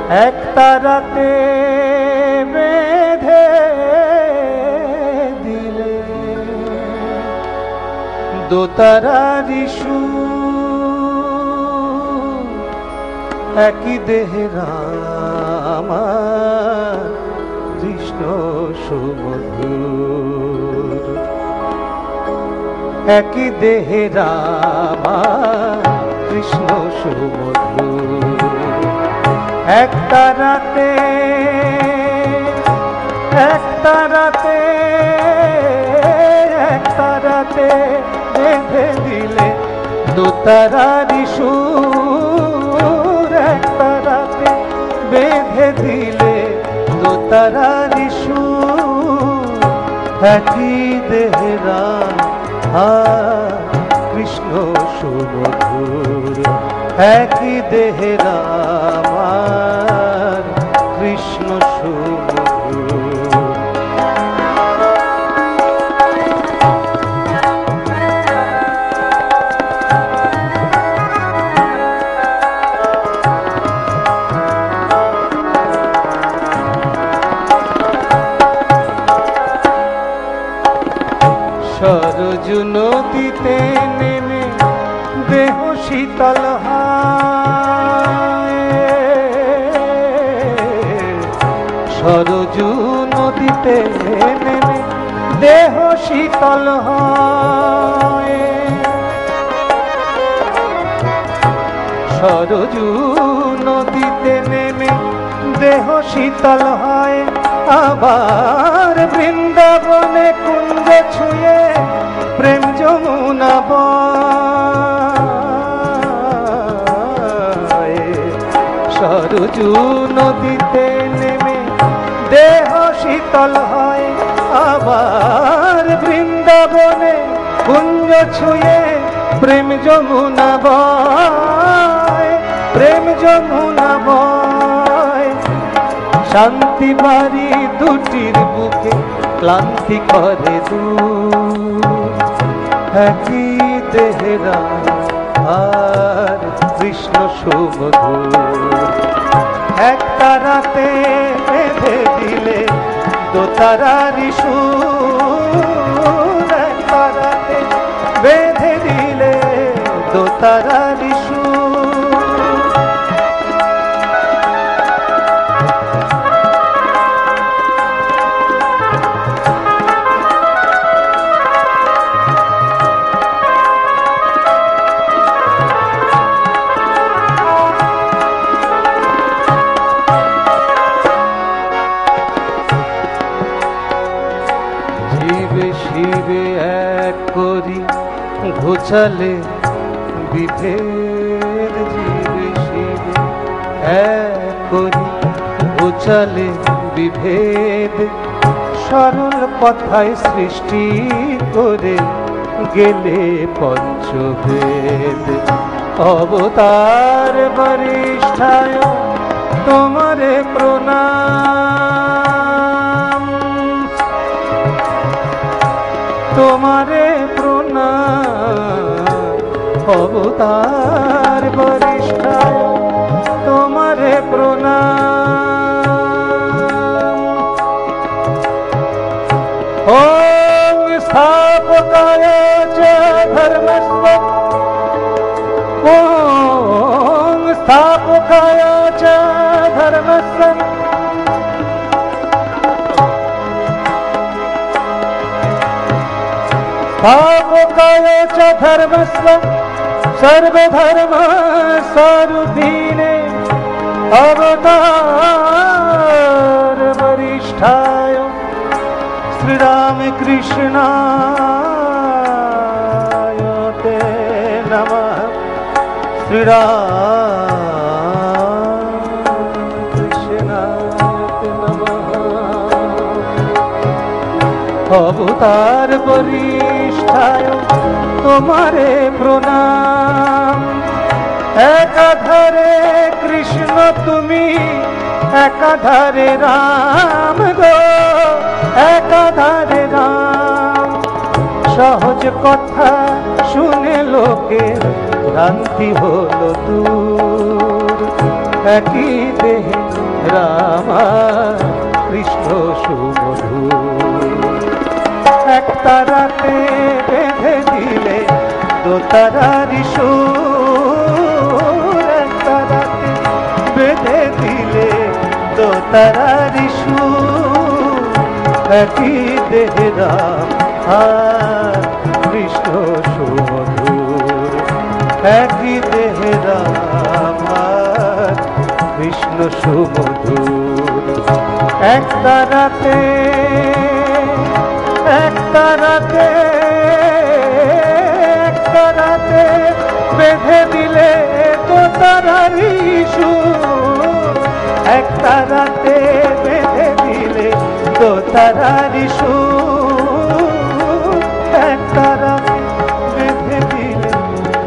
এক তারাতে বেঁধে দিলে দোতারারি সুর, একই দেহের আমার কৃষ্ণ সুমধুর, একই দেহের আমার কৃষ্ণ সুমধুর। এক তারাতে এক তারাতে এক তারাতে বেঁধে দিলে দোতারারি সুর, এক তারাতে বেঁধে দিলে দোতারারি সুর, একই দেহেরা কৃষ্ণ সুমধুর, একই দেহেরা আমার কৃষ্ণ সুমধুর। সরজু নদীতে নেমে দেহ শীতল হয়, সরজু নদীতে নেমে দেহ শীতল হয়, সরজু নদীতে নেমে দেহ শীতল হয়। আবার বৃন্দাবনে কুঞ্জ ছুঁয়ে প্রেম যমুনা বয়, সরজু নদীতে নেমে দেহ শীতল হয়। আবার বৃন্দাবনে কুঞ্জ ছুঁয়ে প্রেম যমুনা বয়, প্রেম যমুনা বয়। শান্তি বাড়ি দুটির বুকে ক্লান্তি করে দূর, একই দেহেরা আর কৃষ্ণ সুমধুর। এক তারাতে বেঁধে দিলে দোতারারি সুর, এক তারাতে বেঁধে দিলে দোতারারি সুর। শিবে এক করি ঘোচালে বিভেদ, জীবে শিবে এক করি ঘোচালে বিভেদ। সরল কথায় সৃষ্টি করে গেলে পঞ্চভেদ। অবতার বরিষ্ঠায় তোমারে প্রণাম, তোমারে প্রণাম। অবতার বরিষ্ঠায় তোমারে প্রণাম। ওং স্থাপকায় চ ধর্মস্ব, ওং স্থাপকায় চ ধর্মস্ব, स्थापकाय च धर्मस्य सर्वधर्म स्वरूपिणे अवतार वरिष्ठाय श्री राम कृष्णाय ते नमः। श्री राम कृष्णाय ते नमः। अवतार वरिष्ठाय तुम्हारे प्रणाम। एकाधारे कृष्ण तुमी एकाधारे राम गो, एकाधारे राम। सहज कथा शुने लोके भ्रांति हलो दूर। একই দেহে রামা কৃষ্ণ সুমধুর। এক তারাতে বেঁধে দিলে দোতারারি সুর, এক তারাতে বেঁধে দিলে দোতারারি সুর, একই দেহে রাম আর কৃষ্ণ সুমধুর, একই দেহে রাম আর কৃষ্ণ সুমধুর। এক তারাতে এক তারাতে এক তারাতে বেঁধে দিলে দোতারারি সুর, এক তারাতে বেঁধে দিলে দোতারারি সুর, এক তারাতে বেঁধে দিলে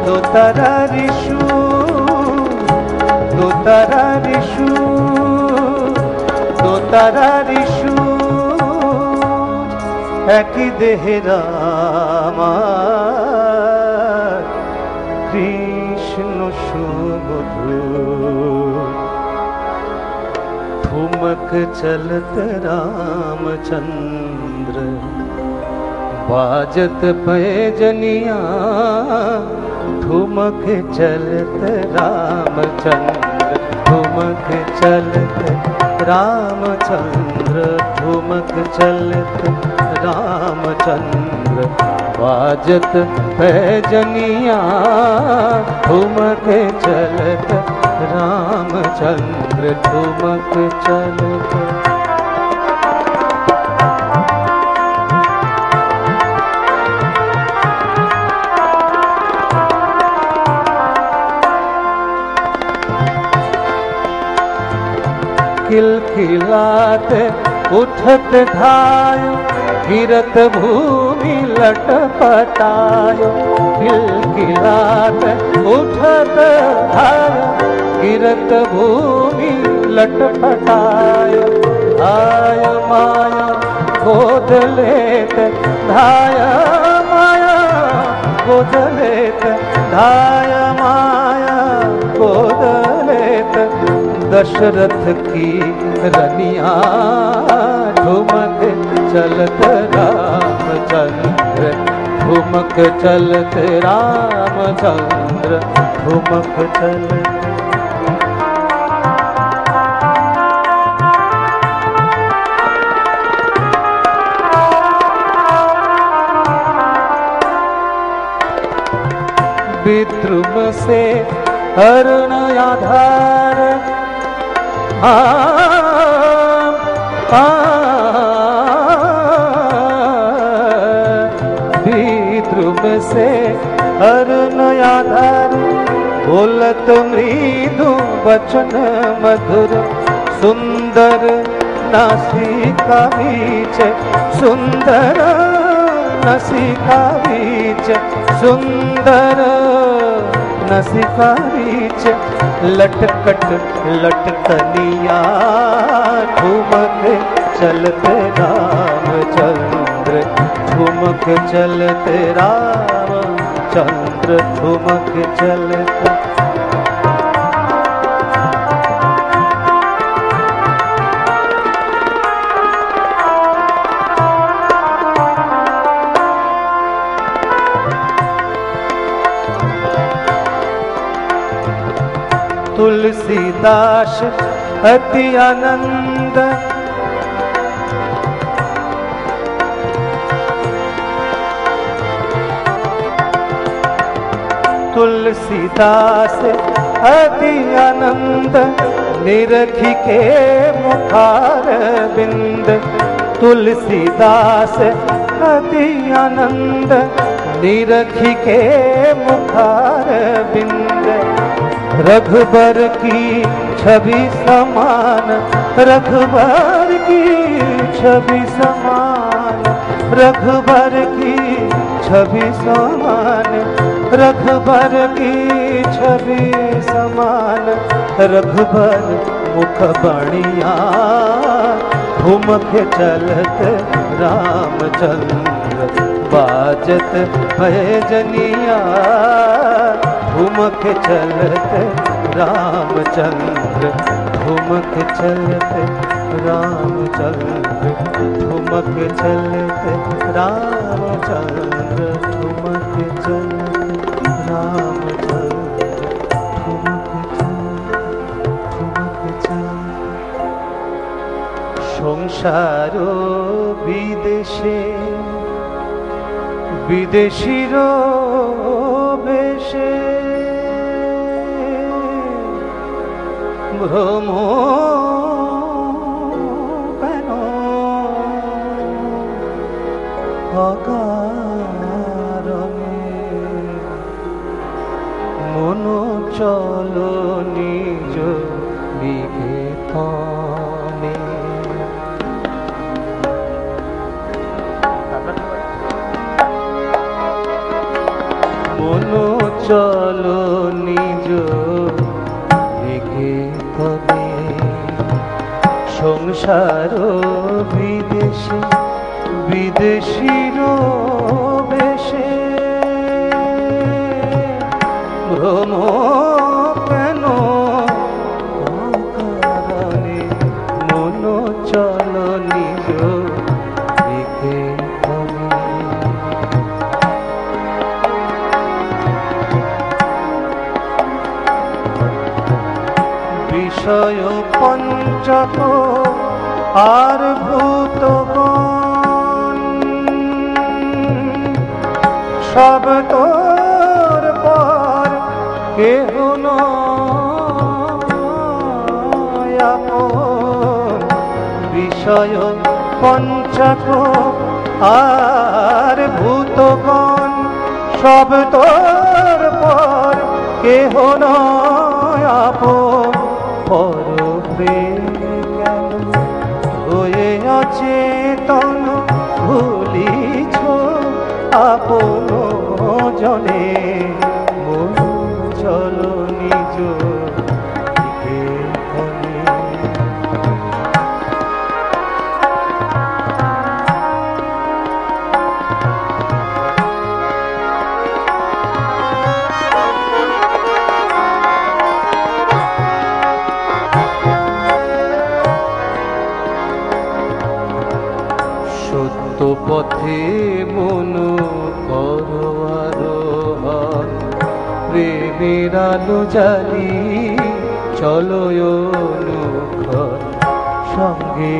দোতারারি সুর, দোতারারি সুর, দোতারারি সুর, একই দেহে রাম আর কৃষ্ণ সুমধুর। ठुमक चलत रामचंद्र बाजत पैजनिया, ठुमक चलत रामचंद्र, ठुमक चलत रामचंद्र, ठुमक चलत रामचंद्र बाजत पैजनिया, ठुमक चलत रामचंद्र, ठुमक चलत। खिलखिलात उठत धायो, गिरत भूमि लटपटायो, खिलखिलात उठत धायो, गिरत भूमि लटपटायो, आय माया गोद लेत धाय माया गोद लेत धाय माया गोद लेत दशरथ की रनिया, ठुमक चलत रामचंद्र, ठुमक चलत रामचंद्र, ठुमक चलत। विद्रुम से अरुण आधार, विद्रुम से अरुण आधार, बोलत मृदु वचन मधुर, सुंदर नासिका बीच, सुंदर नासिका बीच, सुंदर नासिका बीच, लटकट लटकनिया, ठुमक चलत रामचंद्र, ठुमक चलत रामचंद्र, ठुमक चलत। तुलसीदास अति आनंद, तुलसीदास अति आनंद, निरखी के मुखार बिंद, तुलसीदास अति आनंद, निरखी के मुखार बिंद, रघुबर की छवि समान, रघुबर की छवि समान, रघुबर की छवि समान, रघुबर की छवि समान, रघुबर मुख बणिया, ठुमक चलत रामचंद्र, बाजत पैजनिया, ठुमक चलत रामचंद्र ठुमक चलते रामचंद्र ठुमक चलते रामचंद्र ठुमक चलते रामचंद्र ठुमक चलते संसार विदेशे विदेशीर बेशे भ्रम केन अकारणे मन चलो निज निकेतने मन चलो निज निकेतने संसार विदेशे विदेशीर बेशे भ्रम केन अकारणे मन चलो निज निकेतने विषय पंचक आर भूतगण सब तोर पर केह नय आपन विषय पंचक आर भूतगण सब तोर पर केह नय आपन पर प्रेम केन होए अचेतन भूलिछ आपन जने मन चलो निज निकेतने सत्य पथे मन करो आरोहण प्रेमेर आलो जाली चलो अनुक्षण संगे।